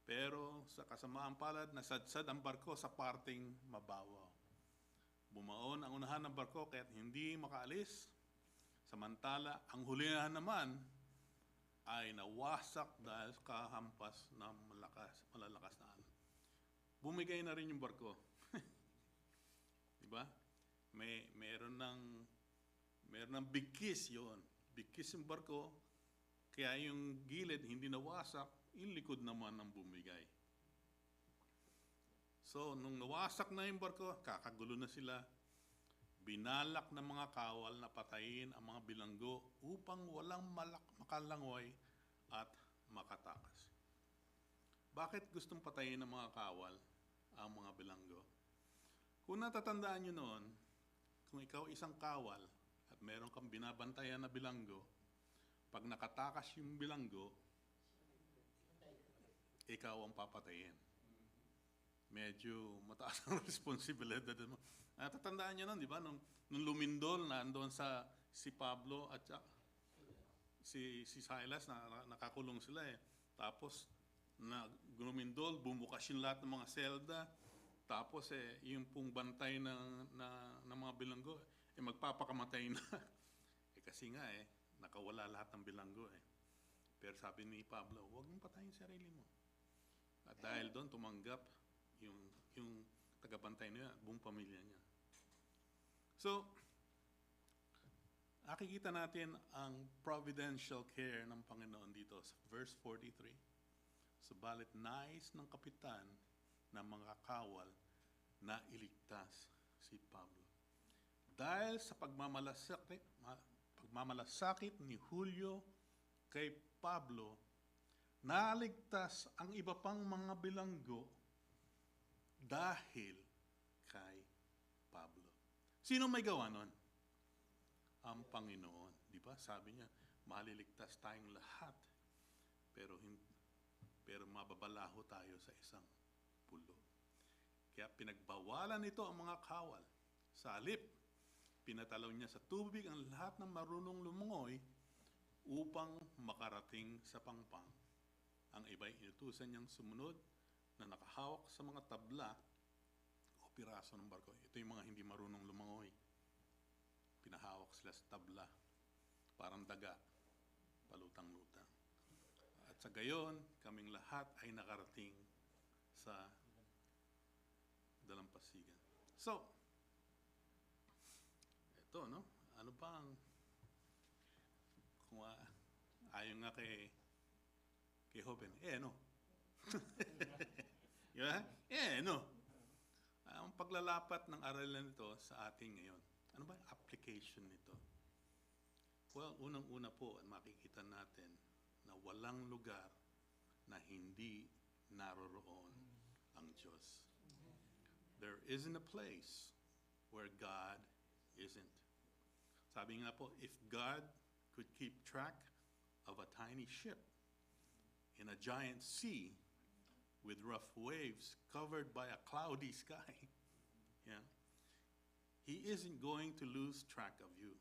Pero sa kasamaang palad, nasadsad ang barko sa parting mababaw. Bumaon ang unahan ng barko kaya't hindi makaalis. Samantala, ang hulihan naman ay nawasak dahil kahampas ng malalakas na alon. Bumigay na rin yung barko. Diba? Meron ng bigkis yun. Bigkis yung barko, kaya yung gilid hindi nawasak, yung likod naman ang bumigay. So, nung nawasak na yung barko, kakagulo na sila. Binalak ng mga kawal na patayin ang mga bilanggo upang walang makalangoy at makatakas. Bakit gustong patayin ng mga kawal ang mga bilanggo? Kung natatandaan nyo noon, kung ikaw isang kawal at meron kang binabantayan na bilanggo, pag nakatakas yung bilanggo, ikaw ang papatayin. Medyo mataas ang responsibilidad mo. Natatandaan nyo nun, di ba? Nung lumindol na andun sa si Pablo at si Silas, nakakulong sila eh. Tapos, lumindol, bumukas yung lahat ng mga selda. Tapos yung pong bantay ng mga bilanggo, magpapakamatay na. Kasi nga nakawala lahat ng bilanggo eh. Pero sabi ni Pablo, huwag mong patayin sarili mo. At dahil doon, tumanggap yung tagabantay niya, buong pamilya niya. So, nakikita natin ang providential care ng Panginoon dito sa verse 43. Subalit nais ng kapitan ng mga kawal na iligtas si Pablo. Dahil sa pagmamalasakit ni Julio kay Pablo, naligtas ang iba pang mga bilanggo dahil kay Pablo. Sino may gawa nun? Ang Panginoon. Di ba? Sabi niya, maliligtas tayong lahat. Pero mababalaho tayo sa isang pulo. Kaya pinagbawalan nito ang mga kawal. Sa halip, pinatalaw niya sa tubig ang lahat ng marunong lumungoy upang makarating sa pangpang. Ang iba'y inutusan niyang sumunod na nakahawak sa mga tabla o piraso ng barko. Ito yung mga hindi marunong lumangoy. Pinahawak sila sa tabla, parang daga, palutang-lutang. At sa gayon, kaming lahat ay nakarating sa dalampasigan. So, ito, no? Ano ba ang, kung ayon nga kay Hopen, no? Yeah? No? Ang paglalapat ng aralan nito sa ating ngayon, ano ba yung application nito? Well, unang-una po, makikita natin na walang lugar na hindi naroroon ang Diyos. There isn't a place where God isn't. Sabi nga po, if God could keep track of a tiny ship in a giant sea with rough waves covered by a cloudy sky, yeah, He isn't going to lose track of you.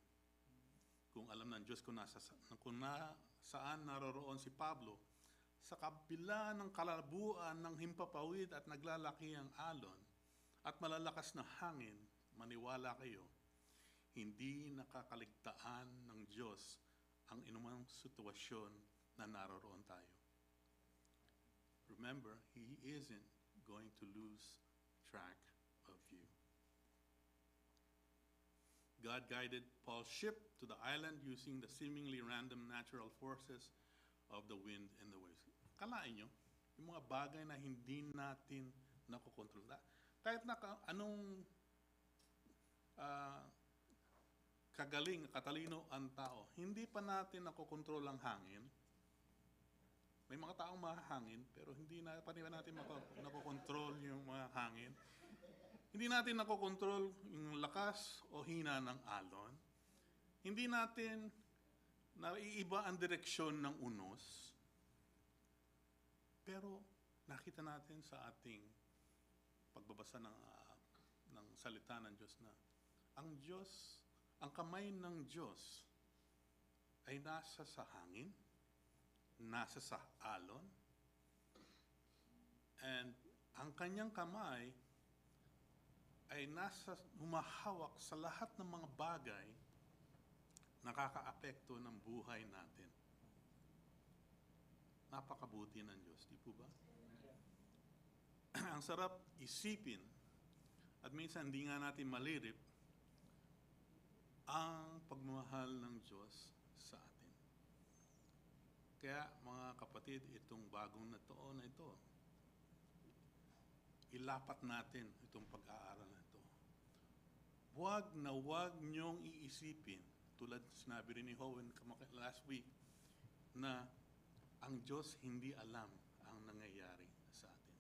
Kung alam ng Diyos kung saan naroroon si Pablo, sa kabila ng kalabuan ng himpapawid at naglalaki ang alon at malalakas na hangin, maniwala kayo, hindi nakakaligtaan ng Diyos ang inumang sitwasyon na naroroon tayo. Remember, He isn't going to lose track of you. God guided Paul's ship to the island using the seemingly random natural forces of the wind and the waves. Kalain nyo, yung mga bagay na hindi natin nakokontrol. Kahit anong kagaling, katalino ang tao, hindi pa natin nakokontrol ang hangin. May mga taong mahangin, pero hindi pa natin nakokontrol yung mga hangin. Hindi natin nakokontrol yung lakas o hina ng alon. Hindi natin naiiba ang direksyon ng unos. Pero nakita natin sa ating pagbabasa ng salita ng Diyos na ang kamay ng Diyos ay nasa sa hangin, nasa sa alon, and ang kanyang kamay ay humahawak sa lahat ng mga bagay na nakakaapekto ng buhay natin. Napakabuti ng Diyos, di po ba? Ang sarap isipin, at minsan hindi nga natin malirip, ang pagmamahal ng Diyos sa atin. Kaya mga kapatid, itong bagong na taon na ito, ilapat natin itong pag-aaral na ito. Huwag niyong iisipin, tulad sinabi rin ni Howen last week, na ang Diyos hindi alam ang nangyayari sa atin.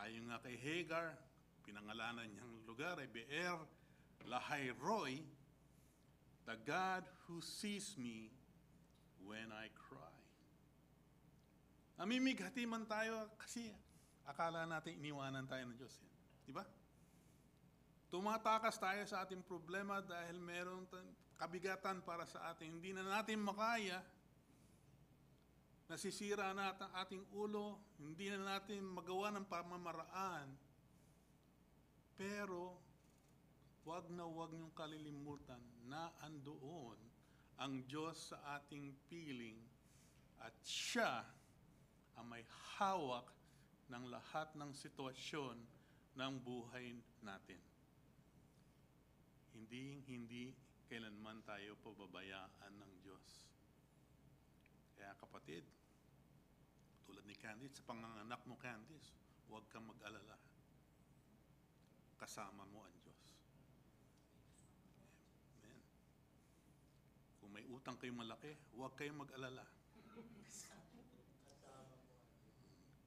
Ayon nga kay Hagar, pinangalanan niyang lugar ay Beer Lahai Roy, the God who sees me when I cry. Namimighati man tayo kasi akala natin iniwanan tayo ng Diyos. Di ba? Tumatakas tayo sa ating problema dahil meron kabigatan para sa atin. Hindi na natin makaya. Nasisira na ang ating ulo. Hindi na natin magawa ng pamamaraan. Pero, wag niyong kalilimutan na andoon ang Diyos sa ating piling at siya ang may hawak ng lahat ng sitwasyon ng buhay natin. Hindi kailanman tayo pababayaan ng Diyos. Kaya kapatid, tulad ni Candice, sa panganganak mo Candice, huwag kang mag-alala. Kasama mo ang Diyos. Amen. Kung may utang kayong malaki, huwag kayong mag-alala.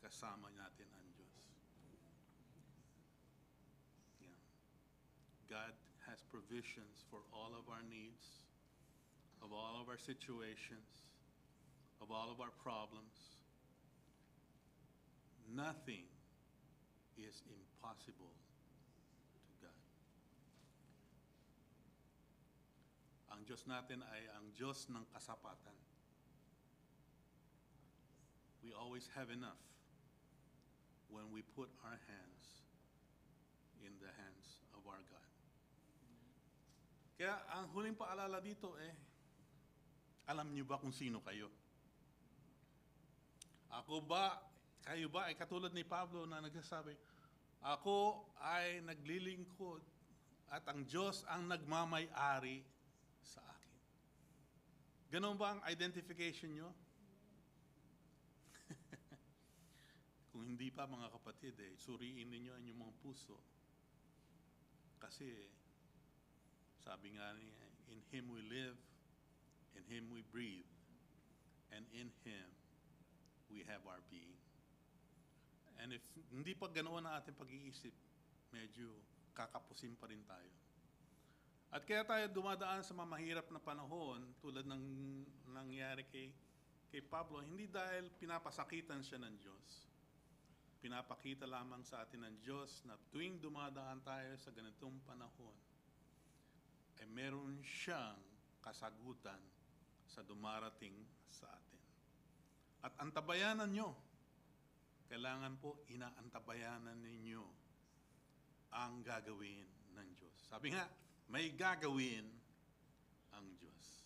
Kasama natin ang Diyos. Yeah. God has provisions for all of our needs, of all of our situations, of all of our problems. Nothing is impossible to God. Ang Diyos natin ay ang Diyos ng kasapatan. We always have enough when we put our hands in the hands of our God. Kaya ang huling paalala dito alam niyo ba kung sino kayo? Kayo ba ay katulad ni Pablo na nagsasabi, ako ay naglilingkod at ang Diyos ang nagmamay-ari sa akin. Ganon ba ang identification nyo? Kung hindi pa mga kapatid, suriin ninyo ang inyong mga puso. Kasi, sabi nga niya, in Him we live, in Him we breathe, and in Him we have our being. And if hindi pa ganoon ang ating pag-iisip, medyo kakapusin pa rin tayo. At kaya tayo dumadaan sa mga mahirap na panahon, tulad ng nangyari kay Pablo, hindi dahil pinapasakitan siya ng Diyos. Pinapakita lamang sa atin ng Diyos na tuwing dumadaan tayo sa ganitong panahon, ay meron siyang kasagutan sa dumarating sa atin. At antabayanan nyo, kailangan po inaantabayanan ninyo ang gagawin ng Diyos. Sabi nga, may gagawin ang Diyos.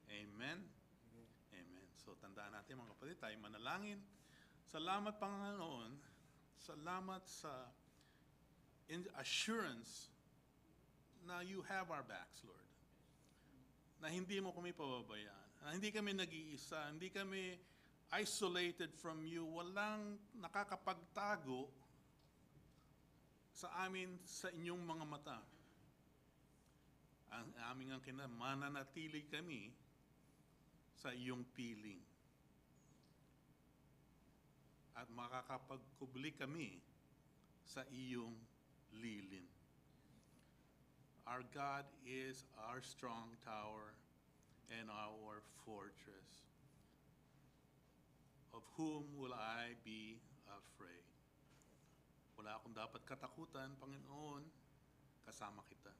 Amen? Amen. So tandaan natin mga kapatid, tayo manalangin. Salamat Panginoon, salamat sa assurance na you have our backs, Lord. Na hindi mo kami pababayaan, na hindi kami nag-iisa, hindi kami isolated from you, walang nakakapagtago sa amin sa inyong mga mata. Ang aming ang mananatili kami sa iyong piling. At makakapagkubli kami sa iyong lilin. Our God is our strong tower and our fortress. Of whom will I be afraid? Wala akong dapat katakutan, Panginoon, kasama kita.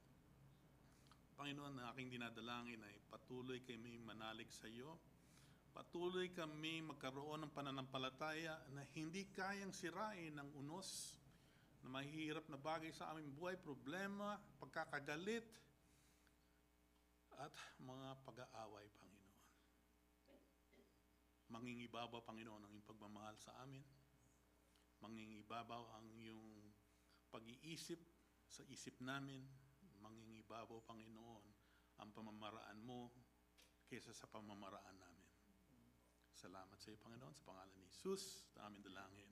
Panginoon, na aking dinadalangin ay patuloy kami manalig sa iyo. Patuloy kami magkaroon ng pananampalataya na hindi kayang sirain ng unos na mahihirap na bagay sa aming buhay, problema, pagkakagalit, at mga pag-aaway, Panginoon. Mangingibabaw, Panginoon, ang iyong pagmamahal sa amin. Mangingibabaw ang iyong pag-iisip sa isip namin. Mangingibabaw, Panginoon, ang pamamaraan mo kaysa sa pamamaraan namin. Salamat sa iyo, Panginoon, sa pangalan ni Jesus na aming dalangin.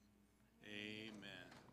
Amen.